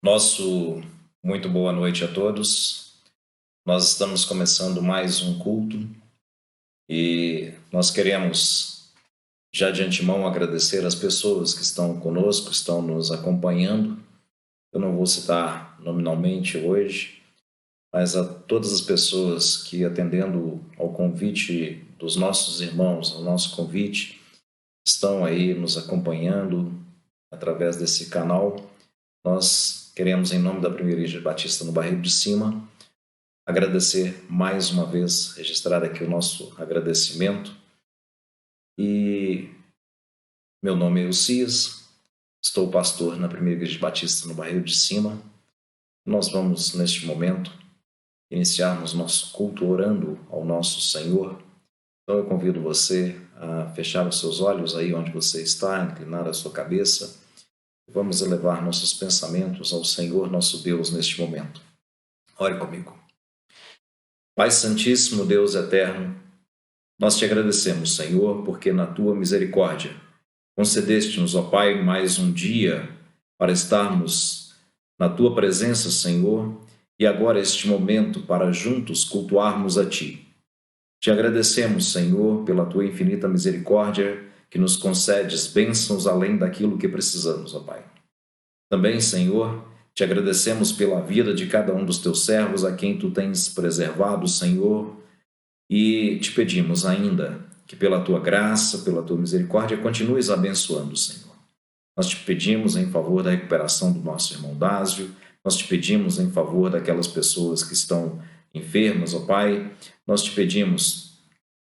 Nosso muito boa noite a todos. Nós estamos começando mais um culto e nós queremos já de antemão agradecer as pessoas que estão conosco, estão nos acompanhando. Eu não vou citar nominalmente hoje, mas a todas as pessoas que, atendendo ao convite dos nossos irmãos, ao nosso convite, estão aí nos acompanhando através desse canal. Nós queremos, em nome da Primeira Igreja Batista no Barreiro de Cima, agradecer mais uma vez, registrar aqui o nosso agradecimento. E meu nome é Elcias, estou pastor na Primeira Igreja Batista no Barreiro de Cima. Nós vamos, neste momento, iniciarmos nosso culto orando ao nosso Senhor. Então eu convido você a fechar os seus olhos aí onde você está, inclinar a sua cabeça. Vamos elevar nossos pensamentos ao Senhor nosso Deus neste momento. Ore comigo. Pai Santíssimo, Deus eterno, nós te agradecemos, Senhor, porque na tua misericórdia concedeste-nos, ó Pai, mais um dia para estarmos na tua presença, Senhor, e agora este momento para juntos cultuarmos a ti. Te agradecemos, Senhor, pela tua infinita misericórdia que nos concedes bênçãos além daquilo que precisamos, ó Pai. Também, Senhor, te agradecemos pela vida de cada um dos teus servos a quem tu tens preservado, Senhor, e te pedimos ainda que pela tua graça, pela tua misericórdia, continues abençoando, Senhor. Nós te pedimos em favor da recuperação do nosso irmão Dásio, nós te pedimos em favor daquelas pessoas que estão enfermas, ó Pai, nós te pedimos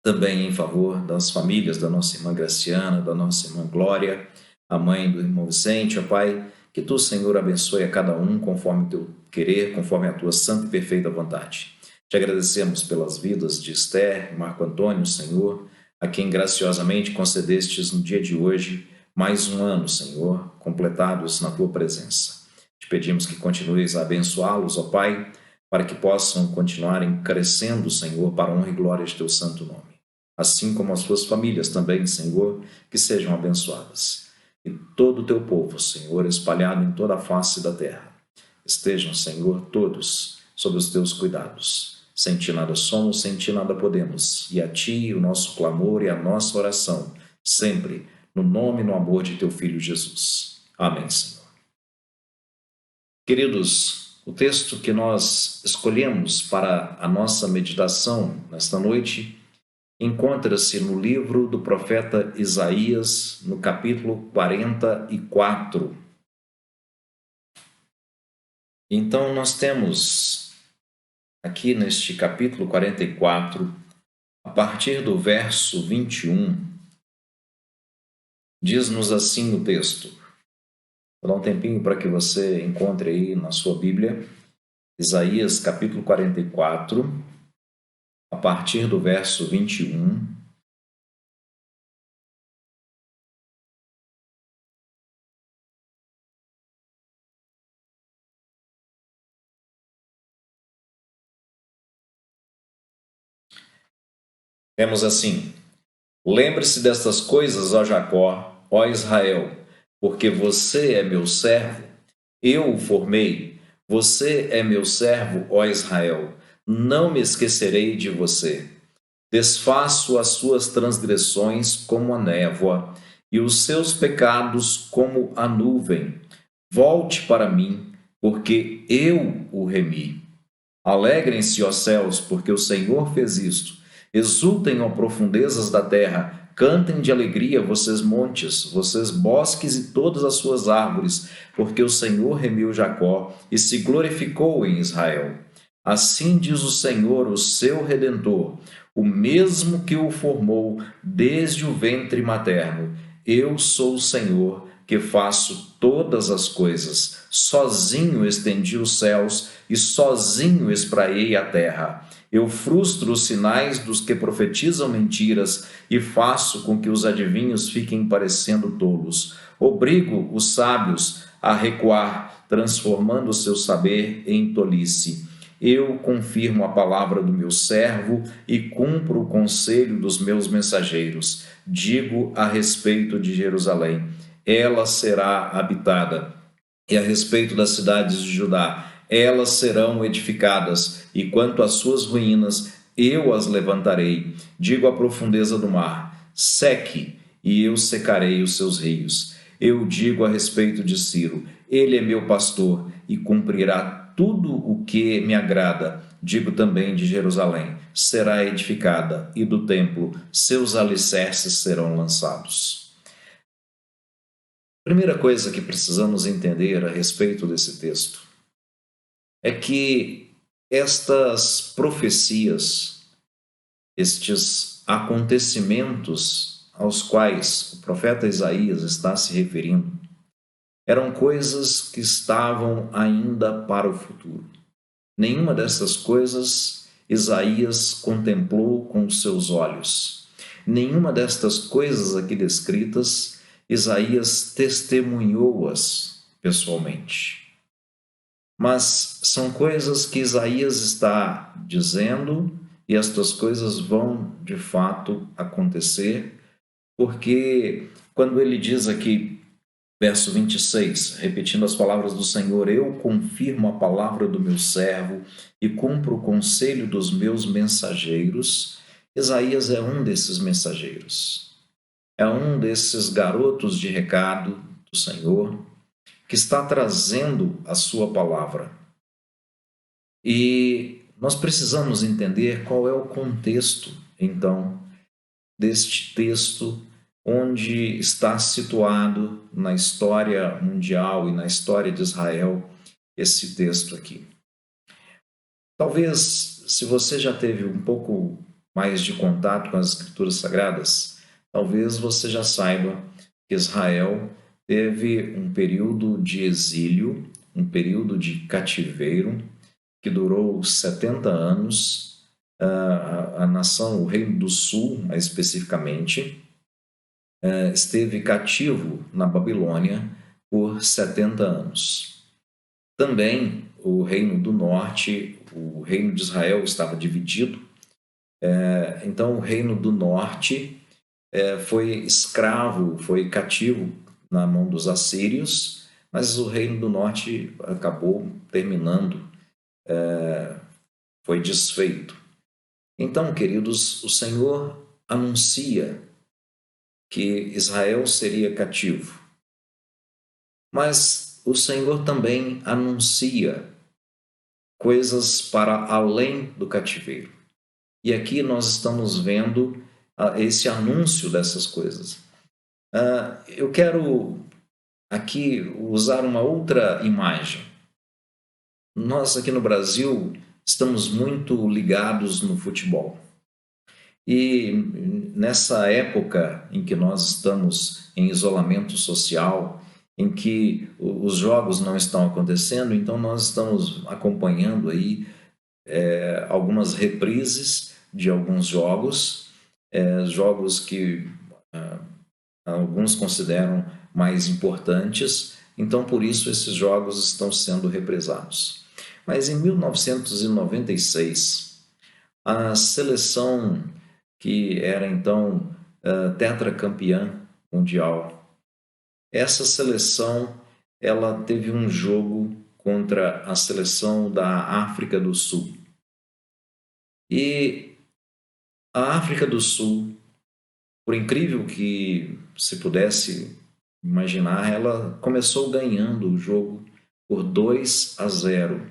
também em favor das famílias da nossa irmã Graciana, da nossa irmã Glória, a mãe do irmão Vicente, ó Pai, que tu, Senhor, abençoe a cada um conforme o teu querer, conforme a tua santa e perfeita vontade. Te agradecemos pelas vidas de Esther e Marco Antônio, Senhor, a quem graciosamente concedestes no dia de hoje mais um ano, Senhor, completados na tua presença. Te pedimos que continues a abençoá-los, ó Pai, para que possam continuarem crescendo, Senhor, para a honra e glória de teu santo nome. Assim como as suas famílias também, Senhor, que sejam abençoadas. E todo o teu povo, Senhor, espalhado em toda a face da terra, estejam, Senhor, todos sob os teus cuidados. Sem ti nada somos, sem ti nada podemos. E a ti o nosso clamor e a nossa oração, sempre no nome e no amor de teu Filho Jesus. Amém, Senhor. Queridos, o texto que nós escolhemos para a nossa meditação nesta noite encontra-se no livro do profeta Isaías, no capítulo 44. Então, nós temos aqui neste capítulo 44, a partir do verso 21, diz-nos assim o texto. Vou dar um tempinho para que você encontre aí na sua Bíblia, Isaías capítulo 44, a partir do verso 21. Temos assim: lembre-se destas coisas, ó Jacó, ó Israel, porque você é meu servo, eu o formei, você é meu servo, ó Israel, não me esquecerei de você. Desfaço as suas transgressões como a névoa e os seus pecados como a nuvem. Volte para mim, porque eu o remi. Alegrem-se, ó céus, porque o Senhor fez isto. Exultem, ó profundezas da terra. Cantem de alegria, vocês montes, vocês bosques e todas as suas árvores, porque o Senhor remiu Jacó e se glorificou em Israel. Assim diz o Senhor, o seu Redentor, o mesmo que o formou desde o ventre materno. Eu sou o Senhor, que faço todas as coisas. Sozinho estendi os céus e sozinho espraiei a terra. Eu frustro os sinais dos que profetizam mentiras e faço com que os adivinhos fiquem parecendo tolos. Obrigo os sábios a recuar, transformando o seu saber em tolice. Eu confirmo a palavra do meu servo e cumpro o conselho dos meus mensageiros. Digo a respeito de Jerusalém: ela será habitada, E a respeito das cidades de Judá, elas serão edificadas, e quanto às suas ruínas, eu as levantarei. Digo à profundeza do mar: seque, e eu secarei os seus rios. Eu digo a respeito de Ciro: ele é meu pastor e cumprirá tudo o que me agrada. Digo também de Jerusalém: será edificada, e do templo seus alicerces serão lançados. Primeira coisa que precisamos entender a respeito desse texto é que estas profecias, estes acontecimentos aos quais o profeta Isaías está se referindo, eram coisas que estavam ainda para o futuro. Nenhuma dessas coisas Isaías contemplou com os seus olhos. Nenhuma destas coisas aqui descritas Isaías testemunhou-as pessoalmente. Mas são coisas que Isaías está dizendo, e estas coisas vão de fato acontecer, porque quando ele diz aqui, verso 26, repetindo as palavras do Senhor: eu confirmo a palavra do meu servo e cumpro o conselho dos meus mensageiros. Isaías é um desses mensageiros, é um desses garotos de recado do Senhor, que está trazendo a sua palavra. E nós precisamos entender qual é o contexto, então, deste texto, onde está situado na história mundial e na história de Israel esse texto aqui. Talvez, se você já teve um pouco mais de contato com as Escrituras Sagradas, talvez você já saiba que Israel teve um período de exílio, um período de cativeiro, que durou 70 anos. A nação, o Reino do Sul, mais especificamente, esteve cativo na Babilônia por 70 anos. Também o Reino do Norte, o Reino de Israel estava dividido. Então o Reino do Norte foi escravo, foi cativo na mão dos assírios, mas o Reino do Norte acabou terminando, foi desfeito. Então, queridos, o Senhor anuncia que Israel seria cativo, mas o Senhor também anuncia coisas para além do cativeiro. E aqui nós estamos vendo esse anúncio dessas coisas. Eu quero aqui usar uma outra imagem. Nós aqui no Brasil estamos muito ligados no futebol. E nessa época em que nós estamos em isolamento social, em que os jogos não estão acontecendo, então nós estamos acompanhando aí algumas reprises de alguns jogos, jogos que alguns consideram mais importantes, então por isso esses jogos estão sendo reprisados. Mas em 1996, a seleção que era então tetracampeã mundial, essa seleção ela teve um jogo contra a seleção da África do Sul. E a África do Sul, por incrível que se pudesse imaginar, ela começou ganhando o jogo por 2-0.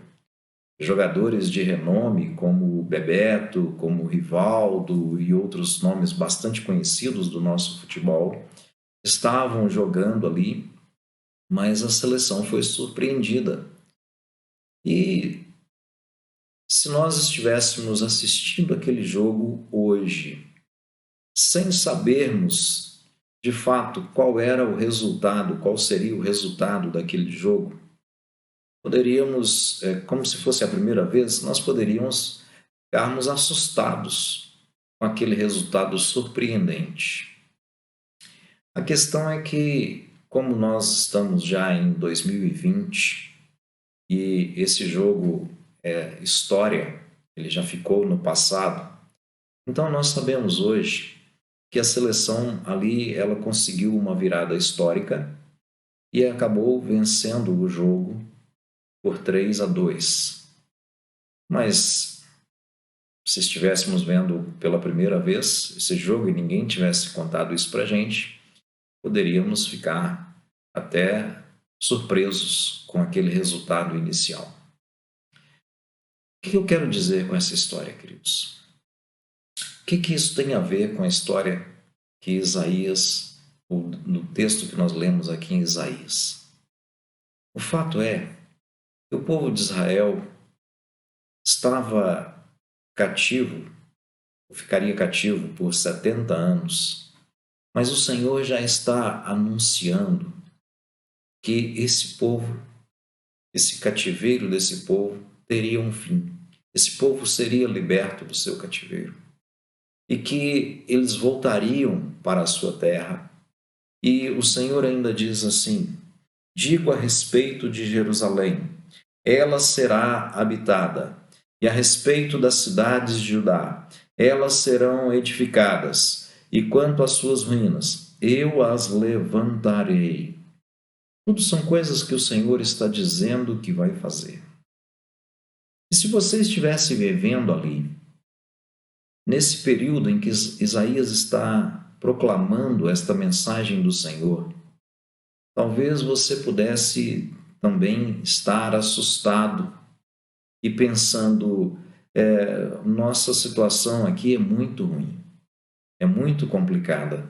Jogadores de renome como o Bebeto, como o Rivaldo e outros nomes bastante conhecidos do nosso futebol estavam jogando ali, mas a seleção foi surpreendida. E se nós estivéssemos assistindo aquele jogo hoje, sem sabermos de fato qual era o resultado, qual seria o resultado daquele jogo, poderíamos, como se fosse a primeira vez, nós poderíamos ficarmos assustados com aquele resultado surpreendente. A questão é que, como nós estamos já em 2020 e esse jogo é história, ele já ficou no passado, então nós sabemos hoje que a seleção ali ela conseguiu uma virada histórica e acabou vencendo o jogo por 3-2. Mas se estivéssemos vendo pela primeira vez esse jogo e ninguém tivesse contado isso para a gente, poderíamos ficar até surpresos com aquele resultado inicial. O que eu quero dizer com essa história, queridos? O que isso tem a ver com a história que Isaías, no texto que nós lemos aqui em Isaías? O fato é que o povo de Israel estava cativo, ficaria cativo por 70 anos, mas o Senhor já está anunciando que esse povo, esse cativeiro desse povo, teria um fim. Esse povo seria liberto do seu cativeiro e que eles voltariam para a sua terra. E o Senhor ainda diz assim: digo a respeito de Jerusalém, ela será habitada, e a respeito das cidades de Judá, elas serão edificadas, e quanto às suas ruínas, eu as levantarei. Tudo são coisas que o Senhor está dizendo que vai fazer. E se você estivesse vivendo ali, nesse período em que Isaías está proclamando esta mensagem do Senhor, talvez você pudesse também estar assustado e pensando, nossa situação aqui é muito ruim, é muito complicada.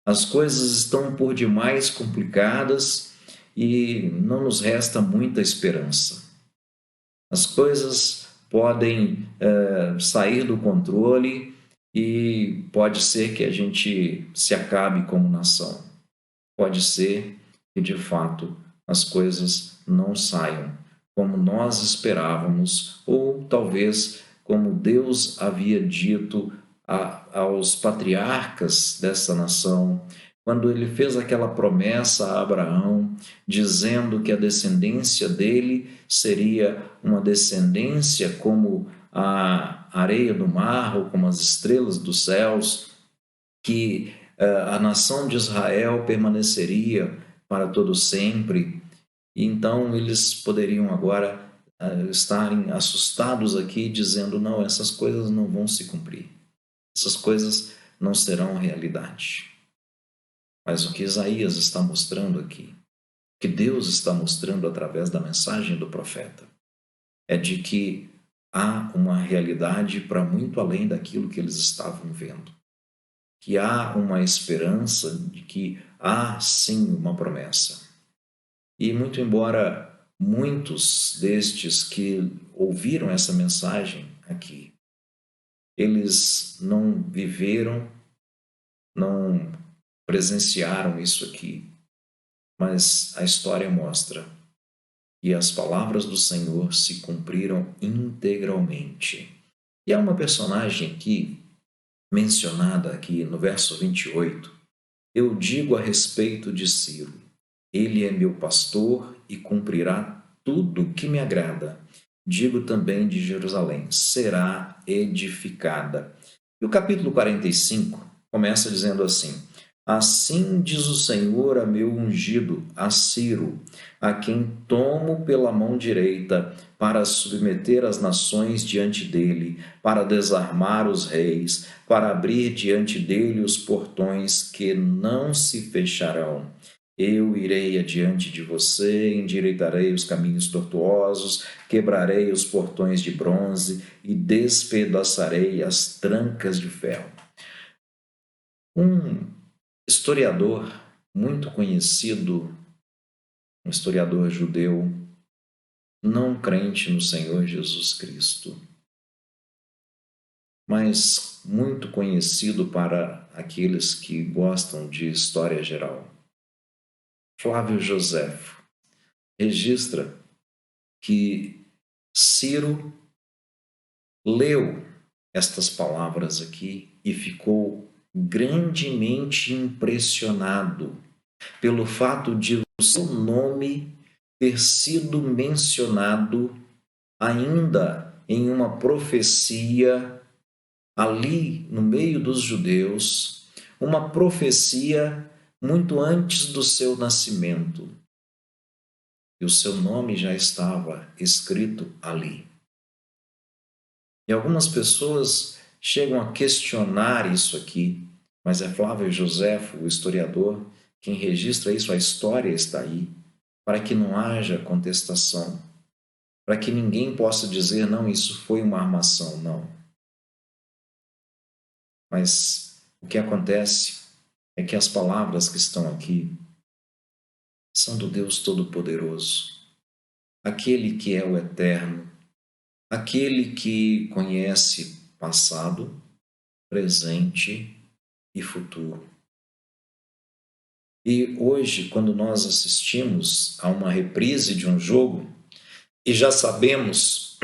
As coisas estão por demais complicadas e não nos resta muita esperança. As coisas podem sair do controle e pode ser que a gente se acabe como nação. Pode ser que, de fato, as coisas não saiam como nós esperávamos, ou talvez como Deus havia dito aos patriarcas dessa nação, quando ele fez aquela promessa a Abraão, dizendo que a descendência dele seria uma descendência como a areia do mar ou como as estrelas dos céus, que a nação de Israel permaneceria para todo sempre. E então eles poderiam agora estarem assustados aqui, dizendo: não, essas coisas não vão se cumprir, essas coisas não serão realidade. Mas o que Isaías está mostrando aqui, que Deus está mostrando através da mensagem do profeta, é de que há uma realidade para muito além daquilo que eles estavam vendo. Que há uma esperança de que há sim uma promessa. E muito embora muitos destes que ouviram essa mensagem aqui, eles não viveram, não presenciaram isso aqui, mas a história mostra que as palavras do Senhor se cumpriram integralmente. E há uma personagem aqui, mencionada aqui no verso 28, eu digo a respeito de Ciro, ele é meu pastor e cumprirá tudo que me agrada. Digo também de Jerusalém, será edificada. E o capítulo 45 começa dizendo assim: assim diz o Senhor a meu ungido, a Ciro, a quem tomo pela mão direita, para submeter as nações diante dele, para desarmar os reis, para abrir diante dele os portões que não se fecharão. Eu irei adiante de você, endireitarei os caminhos tortuosos, quebrarei os portões de bronze e despedaçarei as trancas de ferro. Um historiador muito conhecido, um historiador judeu, não crente no Senhor Jesus Cristo, mas muito conhecido para aqueles que gostam de história geral, Flávio Joséfo, registra que Ciro leu estas palavras aqui e ficou grandemente impressionado pelo fato de o seu nome ter sido mencionado ainda em uma profecia ali no meio dos judeus, uma profecia muito antes do seu nascimento. e o seu nome já estava escrito ali. E algumas pessoas chegam a questionar isso aqui, mas é Flávio Joséfo, o historiador, quem registra isso, a história está aí, para que não haja contestação, para que ninguém possa dizer, não, isso foi uma armação, não. Mas o que acontece é que as palavras que estão aqui são do Deus Todo-Poderoso, aquele que é o Eterno, aquele que conhece passado, presente e futuro. E hoje, quando nós assistimos a uma reprise de um jogo, e já sabemos,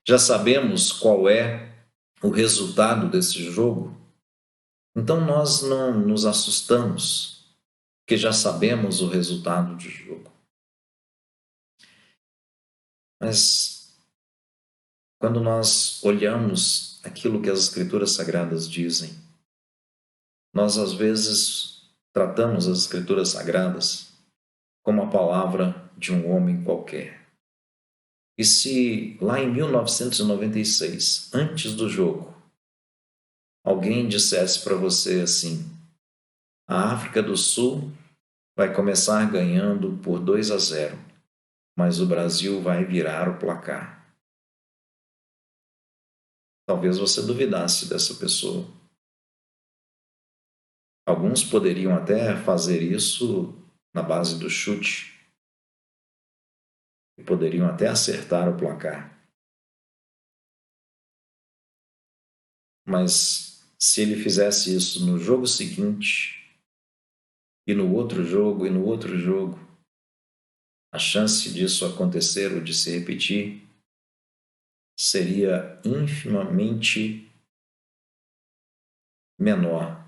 já sabemos qual é o resultado desse jogo, então nós não nos assustamos, porque já sabemos o resultado do jogo. Mas quando nós olhamos aquilo que as Escrituras Sagradas dizem, nós às vezes tratamos as Escrituras Sagradas como a palavra de um homem qualquer. E se lá em 1996, antes do jogo, alguém dissesse para você assim, a África do Sul vai começar ganhando por 2-0, mas o Brasil vai virar o placar. Talvez você duvidasse dessa pessoa. Alguns poderiam até fazer isso na base do chute. E poderiam até acertar o placar. Mas se ele fizesse isso no jogo seguinte, e no outro jogo, e no outro jogo, a chance disso acontecer ou de se repetir seria infimamente menor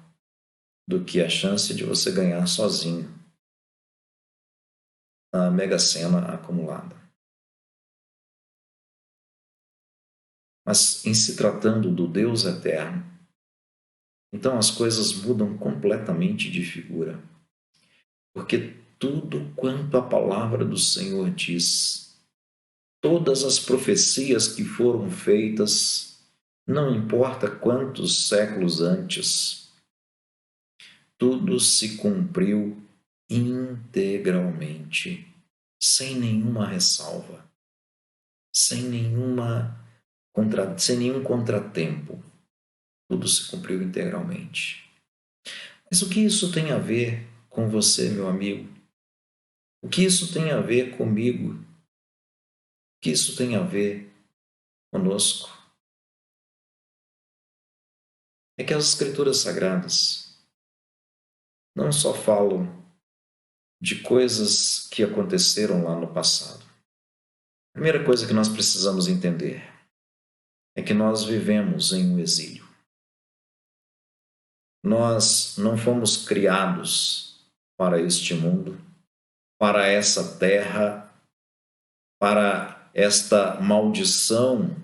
do que a chance de você ganhar sozinho na Mega Sena acumulada. Mas em se tratando do Deus eterno, então as coisas mudam completamente de figura. Porque tudo quanto a palavra do Senhor diz, todas as profecias que foram feitas, não importa quantos séculos antes, tudo se cumpriu integralmente, sem nenhuma ressalva, sem nenhum contratempo. Tudo se cumpriu integralmente. Mas o que isso tem a ver com você, meu amigo? O que isso tem a ver comigo? O que isso tem a ver conosco? É que as Escrituras Sagradas não só falam de coisas que aconteceram lá no passado. A primeira coisa que nós precisamos entender é que nós vivemos em um exílio. Nós não fomos criados para este mundo, para essa terra, para esta maldição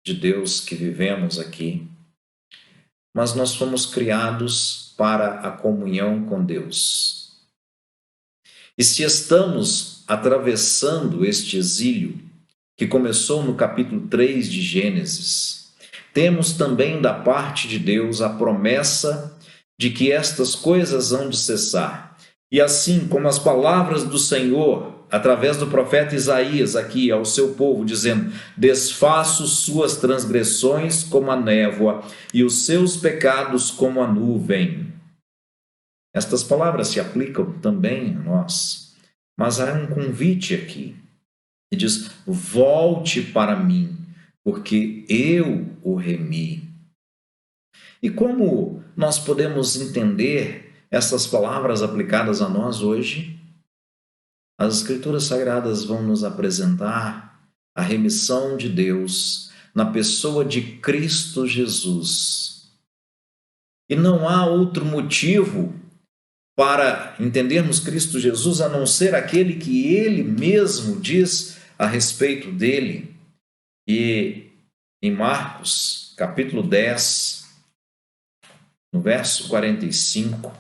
de Deus que vivemos aqui, mas nós fomos criados para a comunhão com Deus. E se estamos atravessando este exílio, que começou no capítulo 3 de Gênesis, temos também da parte de Deus a promessa de que estas coisas hão de cessar. E assim como as palavras do Senhor, através do profeta Isaías aqui ao seu povo, dizendo, desfaço suas transgressões como a névoa e os seus pecados como a nuvem. Estas palavras se aplicam também a nós, mas há um convite aqui. E diz, volte para mim, porque eu o remi. E como nós podemos entender essas palavras aplicadas a nós hoje? As Escrituras Sagradas vão nos apresentar a remissão de Deus na pessoa de Cristo Jesus. E não há outro motivo para entendermos Cristo Jesus a não ser aquele que Ele mesmo diz a respeito dele. E em Marcos, capítulo 10, no verso 45,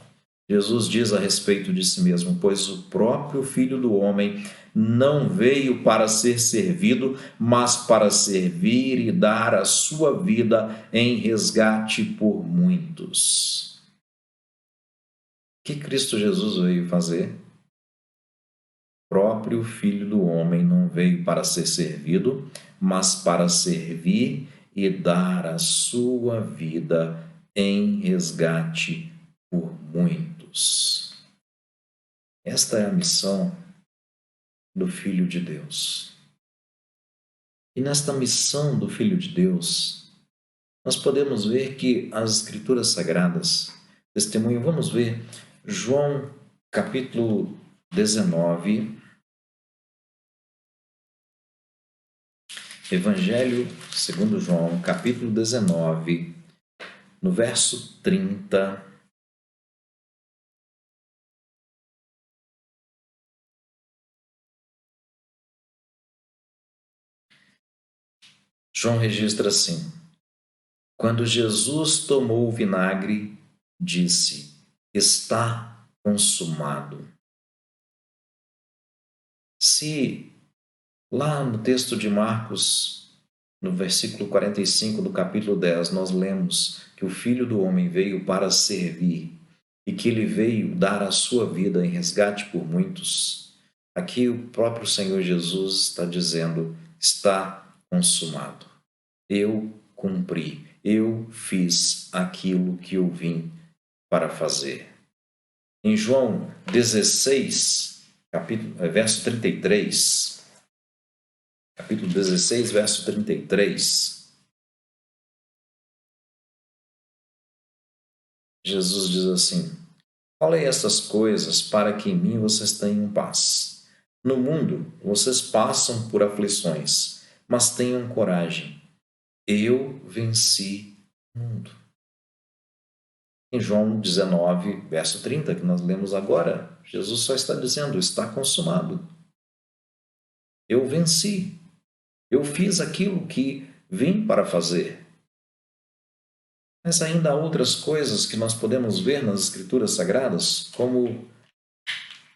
Jesus diz a respeito de si mesmo: pois o próprio Filho do Homem não veio para ser servido, mas para servir e dar a sua vida em resgate por muitos. O que Cristo Jesus veio fazer? O próprio Filho do Homem não veio para ser servido, mas para servir e dar a sua vida em resgate por muitos. Esta é a missão do Filho de Deus. E nesta missão do Filho de Deus, nós podemos ver que as Escrituras Sagradas testemunham. Vamos ver João capítulo 19, Evangelho segundo João, capítulo 19, no verso 30. João registra assim: quando Jesus tomou o vinagre, disse: está consumado. Se lá no texto de Marcos, no versículo 45 do capítulo 10, nós lemos que o Filho do Homem veio para servir e que ele veio dar a sua vida em resgate por muitos, aqui o próprio Senhor Jesus está dizendo: está consumado. Eu cumpri, eu fiz aquilo que eu vim para fazer. Em João 16, verso 33, capítulo 16, verso 33, Jesus diz assim: falei essas coisas para que em mim vocês tenham paz. No mundo vocês passam por aflições, mas tenham coragem. Eu venci o mundo. Em João 19, verso 30, que nós lemos agora, Jesus só está dizendo: está consumado. Eu venci. Eu fiz aquilo que vim para fazer. Mas ainda há outras coisas que nós podemos ver nas Escrituras Sagradas, como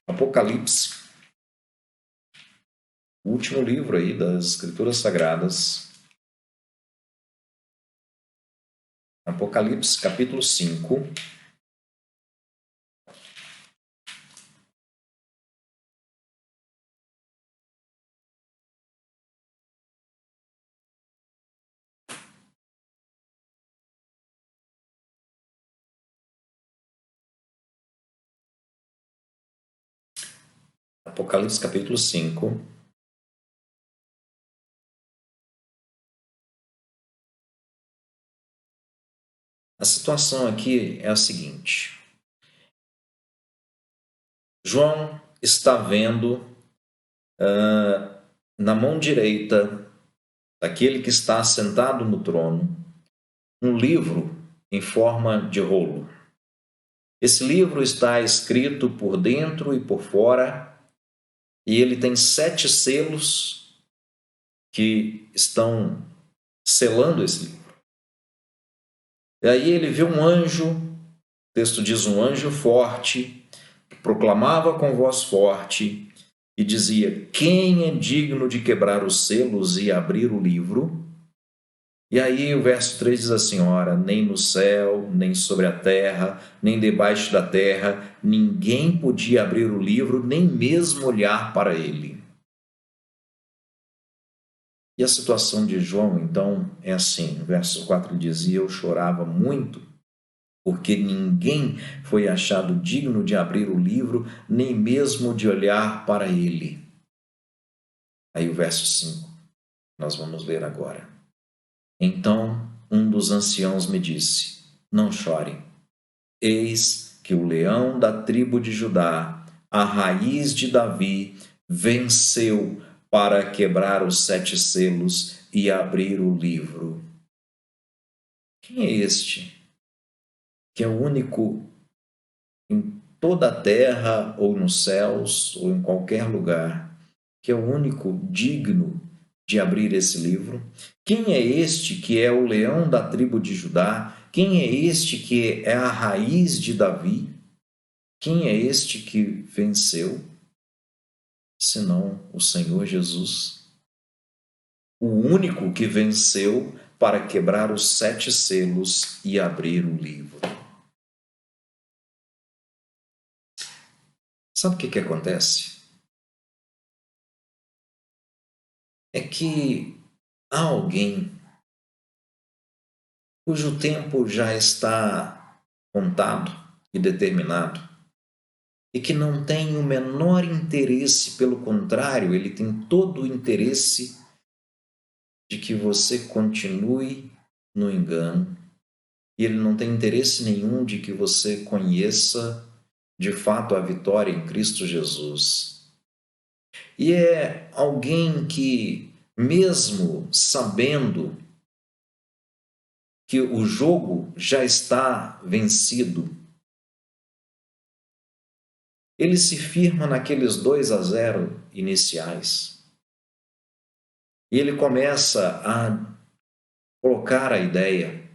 Apocalipse, o último livro aí das Escrituras Sagradas. Apocalipse, capítulo 5. Apocalipse, capítulo 5. A situação aqui é a seguinte: João está vendo na mão direita daquele que está sentado no trono um livro em forma de rolo. Esse livro está escrito por dentro e por fora, e ele tem 7 selos que estão selando esse livro. E aí ele vê um anjo, o texto diz um anjo forte, que proclamava com voz forte e dizia: quem é digno de quebrar os selos e abrir o livro? E aí o verso 3 diz assim: ora, nem no céu, nem sobre a terra, nem debaixo da terra, ninguém podia abrir o livro, nem mesmo olhar para ele. E a situação de João, então, é assim. O verso 4 dizia: eu chorava muito, porque ninguém foi achado digno de abrir o livro, nem mesmo de olhar para ele. Aí o verso 5, nós vamos ler agora. Então um dos anciãos me disse: não chore. Eis que o leão da tribo de Judá, a raiz de Davi, venceu para quebrar os 7 selos e abrir o livro. Quem é este, que é o único em toda a terra, ou nos céus, ou em qualquer lugar, que é o único digno de abrir esse livro? Quem é este que é o leão da tribo de Judá? Quem é este que é a raiz de Davi? Quem é este que venceu, senão o Senhor Jesus? O único que venceu para quebrar os 7 selos e abrir o livro. Sabe o que acontece? É que há alguém cujo tempo já está contado e determinado e que não tem o menor interesse, pelo contrário, ele tem todo o interesse de que você continue no engano, e ele não tem interesse nenhum de que você conheça de fato a vitória em Cristo Jesus. E é alguém que, mesmo sabendo que o jogo já está vencido, ele se firma naqueles 2-0 iniciais. E ele começa a colocar a ideia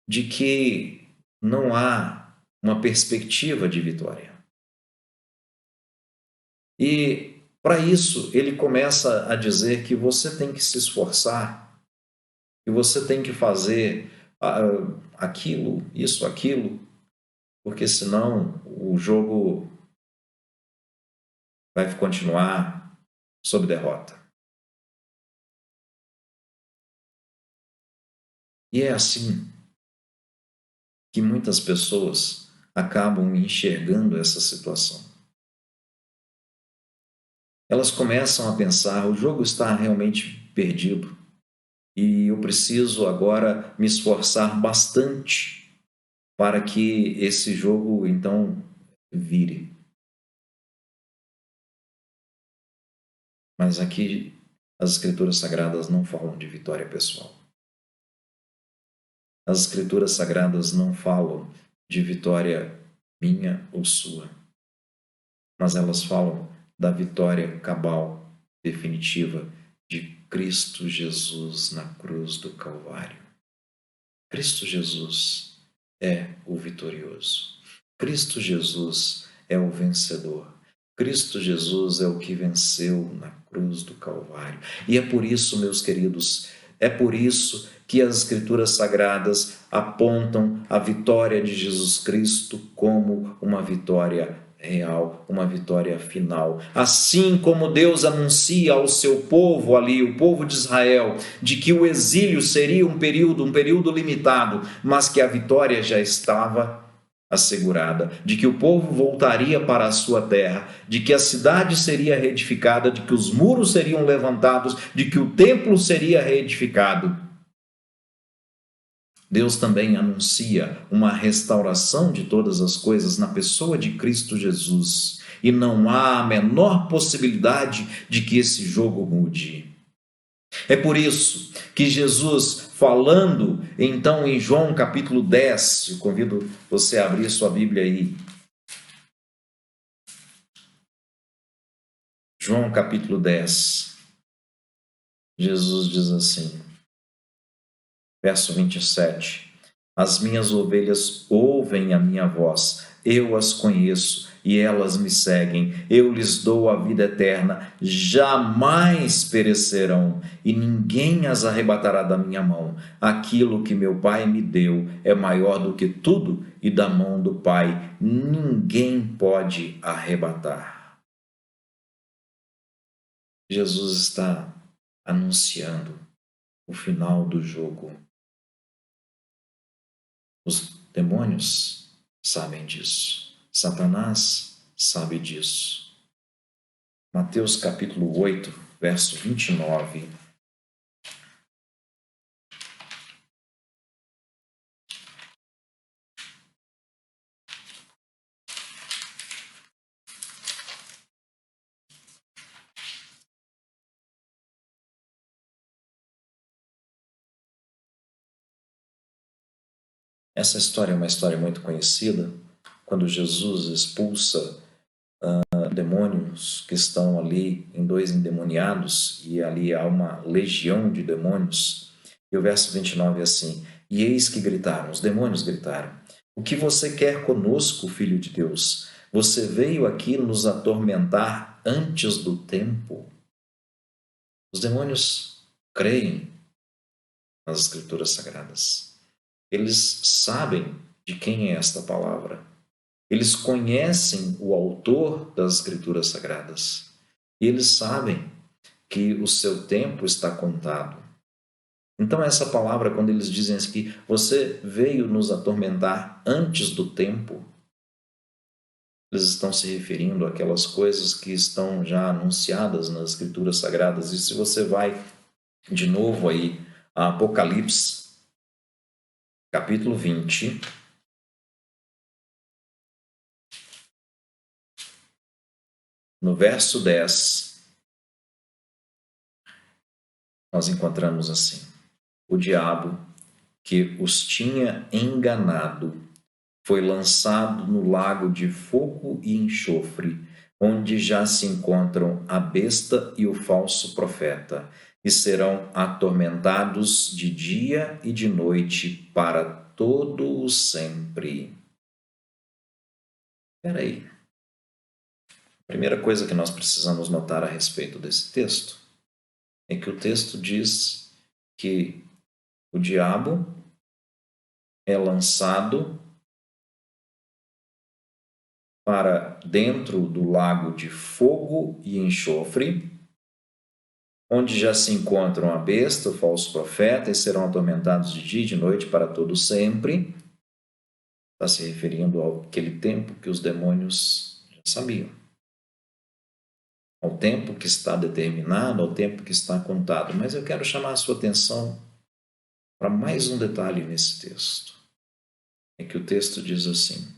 de que não há uma perspectiva de vitória. E para isso ele começa a dizer que você tem que se esforçar, que você tem que fazer aquilo, isso, aquilo, porque senão o jogo vai continuar sob derrota. E é assim que muitas pessoas acabam enxergando essa situação. Elas começam a pensar: o jogo está realmente perdido e eu preciso agora me esforçar bastante para que esse jogo então vire. Mas aqui as Escrituras Sagradas não falam de vitória pessoal. As Escrituras Sagradas não falam de vitória minha ou sua, mas elas falam da vitória cabal, definitiva, de Cristo Jesus na cruz do Calvário. Cristo Jesus é o vitorioso. Cristo Jesus é o vencedor. Cristo Jesus é o que venceu na cruz do Calvário. E é por isso, meus queridos, é por isso que as Escrituras Sagradas apontam a vitória de Jesus Cristo como uma vitória real, uma vitória final. Assim como Deus anuncia ao seu povo ali, o povo de Israel, de que o exílio seria um período limitado, mas que a vitória já estava assegurada, de que o povo voltaria para a sua terra, de que a cidade seria reedificada, de que os muros seriam levantados, de que o templo seria reedificado. Deus também anuncia uma restauração de todas as coisas na pessoa de Cristo Jesus. E não há a menor possibilidade de que esse jogo mude. É por isso que Jesus, falando então em João capítulo 10, eu convido você a abrir sua Bíblia aí. João capítulo 10. Jesus diz assim, verso 27. As minhas ovelhas ouvem a minha voz, eu as conheço e elas me seguem. Eu lhes dou a vida eterna, jamais perecerão e ninguém as arrebatará da minha mão. Aquilo que meu Pai me deu é maior do que tudo e da mão do Pai ninguém pode arrebatar. Jesus está anunciando o final do jogo. Os demônios sabem disso. Satanás sabe disso. Mateus capítulo 8, verso 29. Essa história é uma história muito conhecida, quando Jesus expulsa demônios que estão ali em 2 endemoniados, e ali há uma legião de demônios. E o verso 29 é assim: e eis que gritaram, os demônios gritaram, O que você quer conosco, Filho de Deus? Você veio aqui nos atormentar antes do tempo? Os demônios creem nas Escrituras Sagradas. Eles sabem de quem é esta palavra. Eles conhecem o autor das Escrituras Sagradas. E eles sabem que o seu tempo está contado. Então, essa palavra, quando eles dizem que você veio nos atormentar antes do tempo, eles estão se referindo àquelas coisas que estão já anunciadas nas Escrituras Sagradas. E se você vai de novo aí a Apocalipse, capítulo 20, no verso 10, nós encontramos assim: o diabo que os tinha enganado foi lançado no lago de fogo e enxofre, onde já se encontram a besta e o falso profeta, e serão atormentados de dia e de noite para todo o sempre. Espera aí. A primeira coisa que nós precisamos notar a respeito desse texto é que o texto diz que o diabo é lançado para dentro do lago de fogo e enxofre, onde já se encontram a besta, o falso profeta, e serão atormentados de dia e de noite para todo sempre. Está se referindo àquele tempo que os demônios já sabiam. Ao tempo que está determinado, ao tempo que está contado. Mas eu quero chamar a sua atenção para mais um detalhe nesse texto. É que o texto diz assim: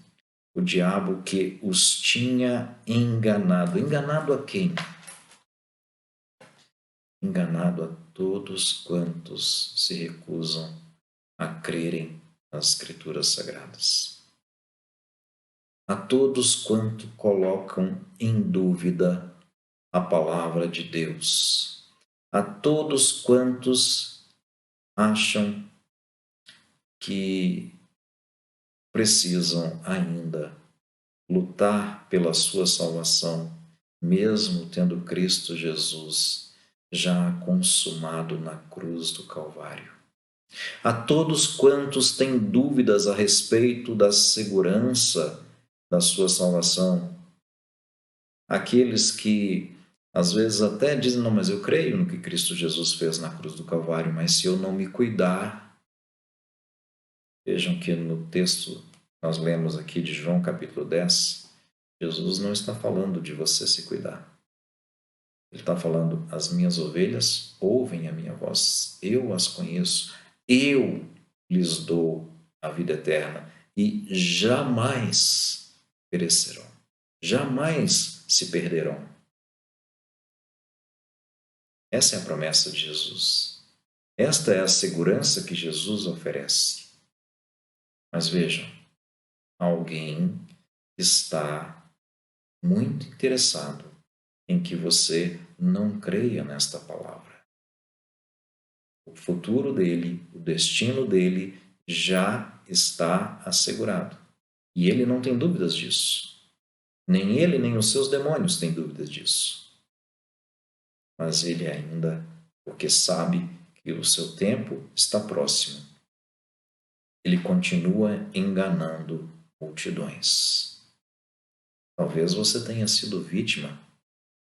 o diabo que os tinha enganado. Enganado a quem? Enganado a todos quantos se recusam a crerem nas Escrituras Sagradas. A todos quanto colocam em dúvida a palavra de Deus. A todos quantos acham que precisam ainda lutar pela sua salvação, mesmo tendo Cristo Jesus já consumado na cruz do Calvário. A todos quantos têm dúvidas a respeito da segurança da sua salvação, aqueles que às vezes até dizem: não, mas eu creio no que Cristo Jesus fez na cruz do Calvário, mas se eu não me cuidar. Vejam que no texto nós lemos aqui de João capítulo 10, Jesus não está falando de você se cuidar. Ele está falando: as minhas ovelhas ouvem a minha voz, eu as conheço, eu lhes dou a vida eterna e jamais perecerão, jamais se perderão. Essa é a promessa de Jesus. Esta é a segurança que Jesus oferece. Mas vejam, alguém está muito interessado em que você não creia nesta palavra. O futuro dele, o destino dele já está assegurado. E ele não tem dúvidas disso. Nem ele, nem os seus demônios têm dúvidas disso. Mas ele ainda, porque sabe que o seu tempo está próximo, ele continua enganando multidões. Talvez você tenha sido vítima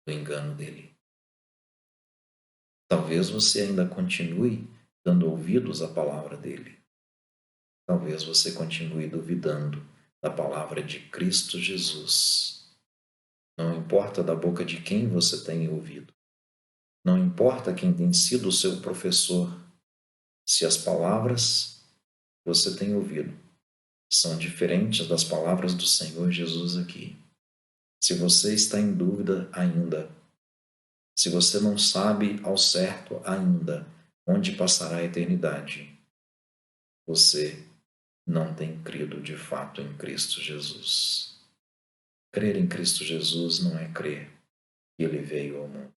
do engano dele. Talvez você ainda continue dando ouvidos à palavra dele. Talvez você continue duvidando da palavra de Cristo Jesus. Não importa da boca de quem você tem ouvido. Não importa quem tem sido o seu professor. Se as palavras que você tem ouvido são diferentes das palavras do Senhor Jesus aqui. Se você está em dúvida ainda, se você não sabe ao certo ainda onde passará a eternidade, você não tem crido de fato em Cristo Jesus. Crer em Cristo Jesus não é crer que Ele veio ao mundo.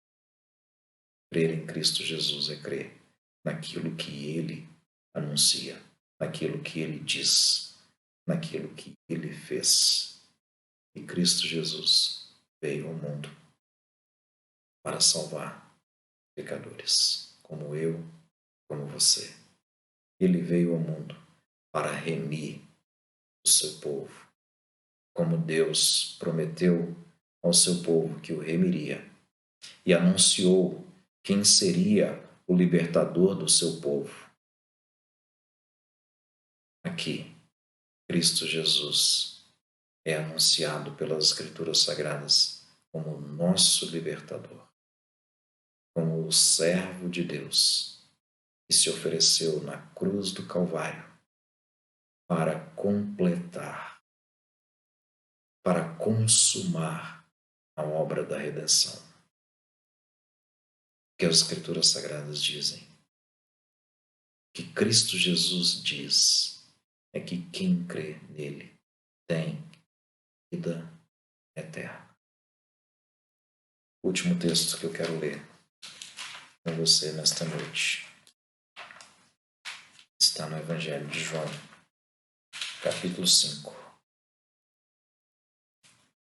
Crer em Cristo Jesus é crer naquilo que Ele anuncia, naquilo que Ele diz. naquilo que ele fez. E Cristo Jesus veio ao mundo para salvar pecadores, como eu, como você. Ele veio ao mundo para remir o seu povo, como Deus prometeu ao seu povo que o remiria, e anunciou quem seria o libertador do seu povo. Aqui, Cristo Jesus é anunciado pelas Escrituras Sagradas como o nosso libertador, como o servo de Deus que se ofereceu na cruz do Calvário para completar, para consumar a obra da redenção. Que as Escrituras Sagradas dizem, que Cristo Jesus diz, é que quem crê nele tem vida eterna. O último texto que eu quero ler com você nesta noite está no Evangelho de João, capítulo 5,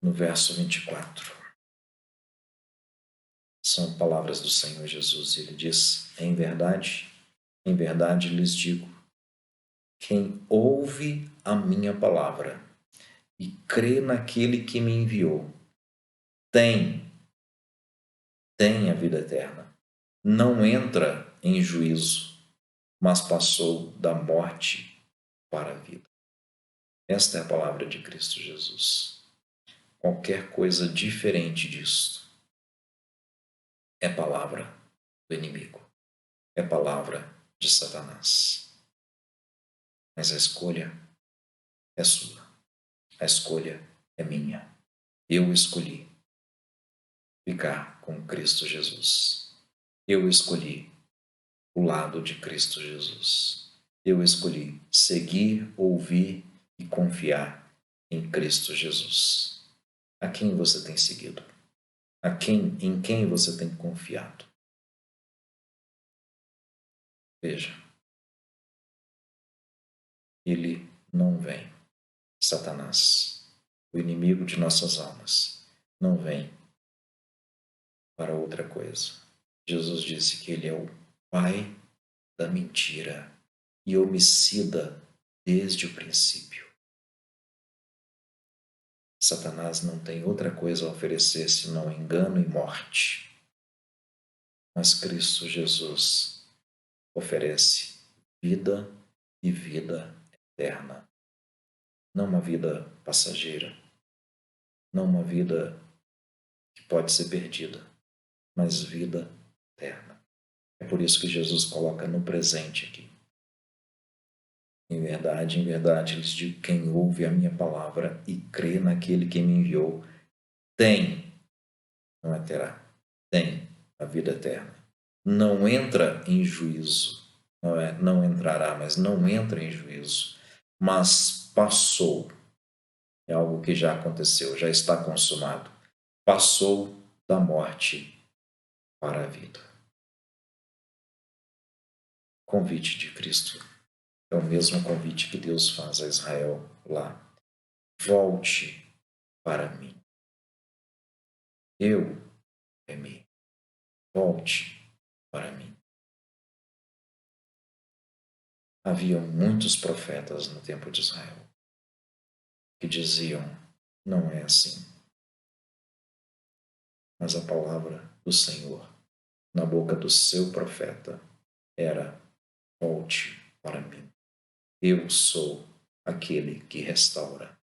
no verso 24. São palavras do Senhor Jesus. Ele diz, em verdade lhes digo, quem ouve a minha palavra e crê naquele que me enviou, tem a vida eterna. Não entra em juízo, mas passou da morte para a vida. Esta é a palavra de Cristo Jesus. Qualquer coisa diferente disto é palavra do inimigo, é palavra de Satanás. Mas a escolha é sua, a escolha é minha. Eu escolhi ficar com Cristo Jesus. Eu escolhi o lado de Cristo Jesus. Eu escolhi seguir, ouvir e confiar em Cristo Jesus. A quem você tem seguido? Em quem você tem confiado? Veja, ele não vem. Satanás, o inimigo de nossas almas, não vem para outra coisa. Jesus disse que ele é o pai da mentira e homicida desde o princípio. Satanás não tem outra coisa a oferecer senão engano e morte. Mas Cristo Jesus oferece vida e vida eterna. Não uma vida passageira, não uma vida que pode ser perdida, mas vida eterna. É por isso que Jesus coloca no presente aqui. Em verdade, lhes digo, quem ouve a minha palavra e crê naquele que me enviou, tem, não é terá, tem a vida eterna. Não entra em juízo, não entrará, mas não entra em juízo, mas passou. É algo que já aconteceu, já está consumado. Passou da morte para a vida. O convite de Cristo é o mesmo convite que Deus faz a Israel lá. Volte para mim. Eu temi. Volte para mim. Havia muitos profetas no tempo de Israel que diziam, não é assim. Mas a palavra do Senhor na boca do seu profeta era, volte para mim. Eu sou aquele que restaura.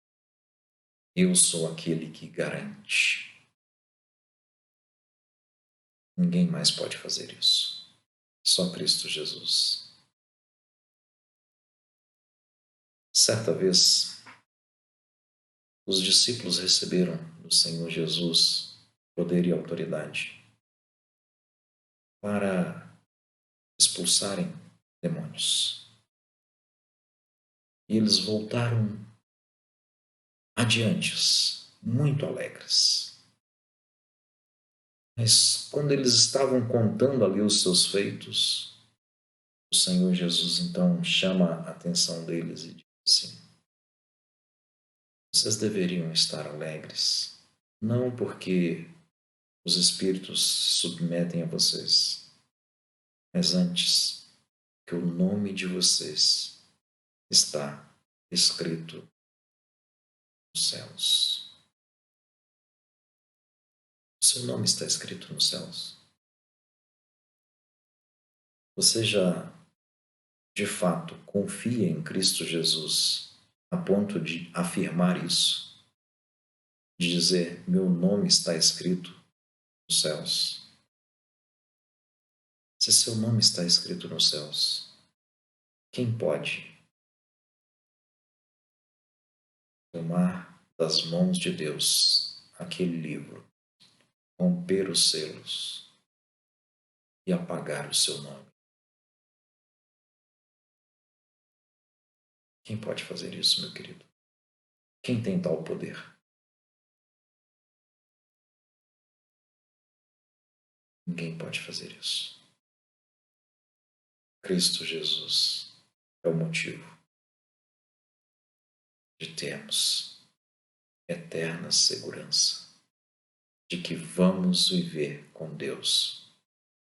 Eu sou aquele que garante. Ninguém mais pode fazer isso. Só Cristo Jesus. Certa vez, os discípulos receberam do Senhor Jesus poder e autoridade para expulsarem demônios. E eles voltaram adiantes, muito alegres. Mas quando eles estavam contando ali os seus feitos, o Senhor Jesus então chama a atenção deles e diz assim, vocês deveriam estar alegres, não porque os espíritos se submetem a vocês, mas antes que o nome de vocês está escrito nos céus. O seu nome está escrito nos céus. Você já, de fato, confia em Cristo Jesus a ponto de afirmar isso? De dizer, meu nome está escrito nos céus? Se seu nome está escrito nos céus, quem pode tomar das mãos de Deus aquele livro, romper os selos e apagar o seu nome? Quem pode fazer isso, meu querido? Quem tem tal poder? Ninguém pode fazer isso. Cristo Jesus é o motivo de termos eterna segurança de que vamos viver com Deus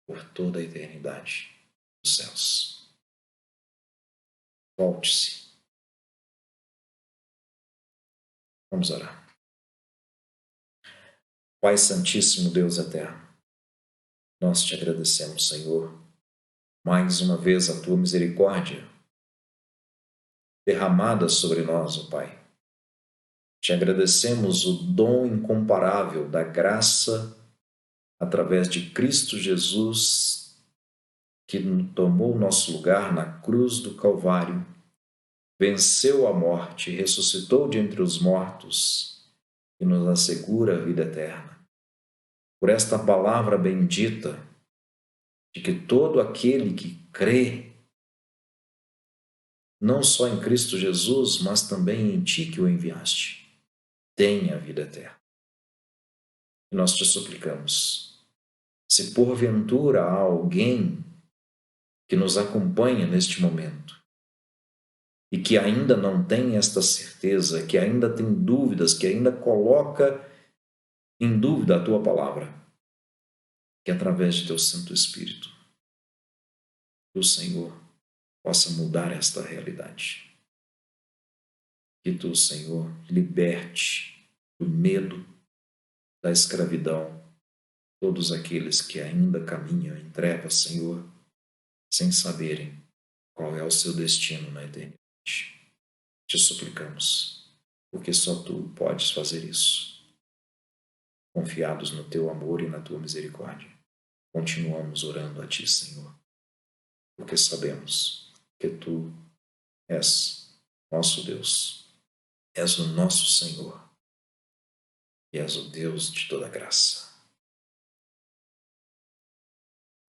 por toda a eternidade nos céus. Volte-se. Vamos orar. Pai Santíssimo, Deus eterno, nós te agradecemos, Senhor, mais uma vez a tua misericórdia derramada sobre nós, ó Pai. Te agradecemos o dom incomparável da graça através de Cristo Jesus, que tomou nosso lugar na cruz do Calvário, venceu a morte, ressuscitou de entre os mortos e nos assegura a vida eterna. Por esta palavra bendita, de que todo aquele que crê, não só em Cristo Jesus, mas também em Ti que o enviaste, tem a vida eterna. E nós te suplicamos, se porventura há alguém que nos acompanha neste momento e que ainda não tem esta certeza, que ainda tem dúvidas, que ainda coloca em dúvida a Tua palavra, que através de Teu Santo Espírito, o Senhor possa mudar esta realidade. Que Tu, Senhor, liberte do medo, da escravidão, todos aqueles que ainda caminham em trevas, Senhor, sem saberem qual é o seu destino na eternidade. Te suplicamos, porque só Tu podes fazer isso. Confiados no Teu amor e na Tua misericórdia, continuamos orando a Ti, Senhor, porque sabemos que Tu és nosso Deus, és o nosso Senhor e és o Deus de toda graça.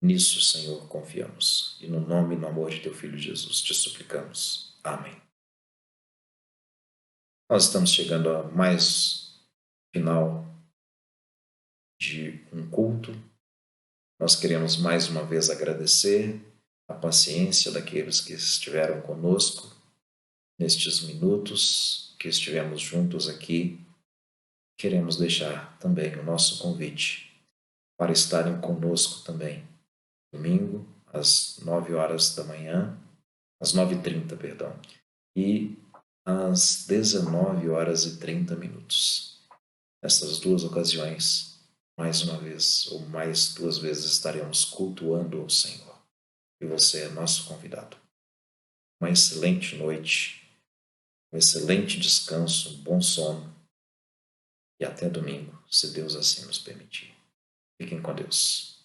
Nisso, Senhor, confiamos e no nome e no amor de Teu Filho Jesus te suplicamos. Amém. Nós estamos chegando a mais final de um culto. Nós queremos mais uma vez agradecer a paciência daqueles que estiveram conosco nestes minutos que estivemos juntos aqui. Queremos deixar também o nosso convite para estarem conosco também domingo às 9 horas da manhã, às 9h30, perdão, e às 19 horas e 30 minutos. Nessas duas ocasiões, mais uma vez, ou mais duas vezes, estaremos cultuando o Senhor. E você é nosso convidado. Uma excelente noite, um excelente descanso, um bom sono. E até domingo, se Deus assim nos permitir. Fiquem com Deus.